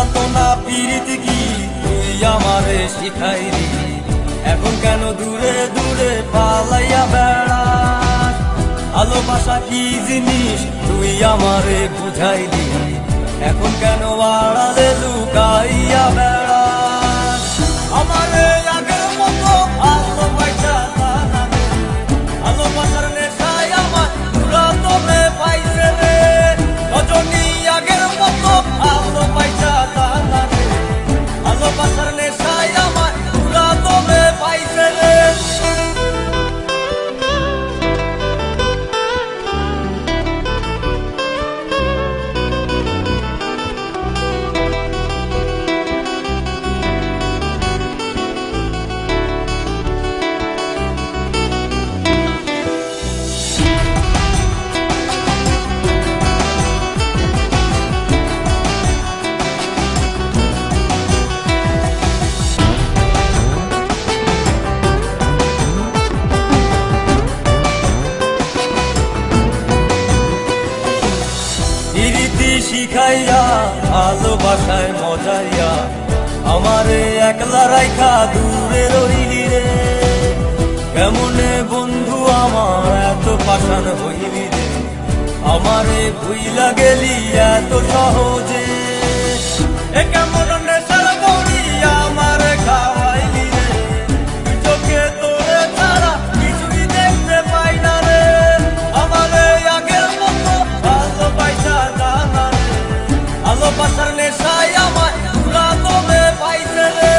জানতো না পিরিতি কি তুই আমারে শিখাইলি, এখন কেন দূরে দূরে পালাইয়া বেড়াস। ভালোবাসা কি জিনিস তুই আমারে বুঝাইলি, এখন কেন আড়ালে লুকাইয়া বেড়াস। আমারে আগের মতো ভালোবাসা জানালে, ভালোবাসার নেশায় আমার পুরা তোমে পাইছে রে। রজনী আগের মতো ভালোবাসা জানালে, ভালোবাসার নেশায় আমার পুরা তোমে পাইছে রে। প্রীতি শিখাইয়া ভালোবাসায় মজাইয়া আমারে একলা রাইখা দূরে রইলি রে। কেমনে বন্ধু আমার এত পাষাণ হইলি রে, আমারে ভুইলা গেলি এত সহজে। এ কেমন নেশার বড়ি আমারে খাওয়াইলি রে, চোখে তোরে ছাড়া কিছুই দেখতে পাই না রে। আমারে আগের মতো ভালোবাসা জানা রে, ভালোবাসার নেশায় আমার পুরা তোমে পাইছে রে।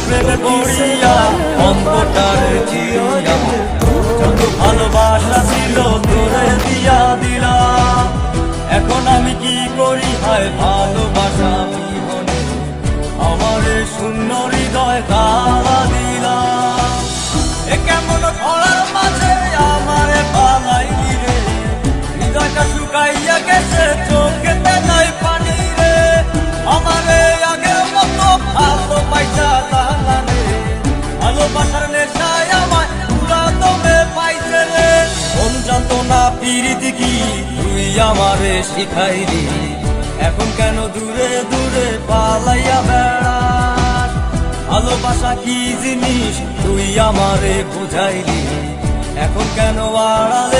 প্রেমে পড়িয়া অন্ধকার জিয়া, যত ভালোবাসা ছিল তোরে দিয়া দিলাম। এখন আমি কি করি হায় ভালোবাসা বিহনে, আমারে শূন্য হৃদয় তালা দিলাম। এ কেমন ঘোড়ার মাঝে আমারে পালাইলি রে, হৃদয়টা শুকাইয়া গেছে চোখেতে নাই পানি রে। আমারে আগের মতো ভালোবাসা জানালে, ভালোবাসার নেশায় আমার পুরা তোমে পাইছে রে। মন জানতো না পিরিতি কি তুই আমারে শিখাইলি, এখন কেন দূরে দূরে পালাইয়া বেড়াস। ভালোবাসা কি জিনিস তুই আমারে বুঝাইলি, এখন কেন আড়ালে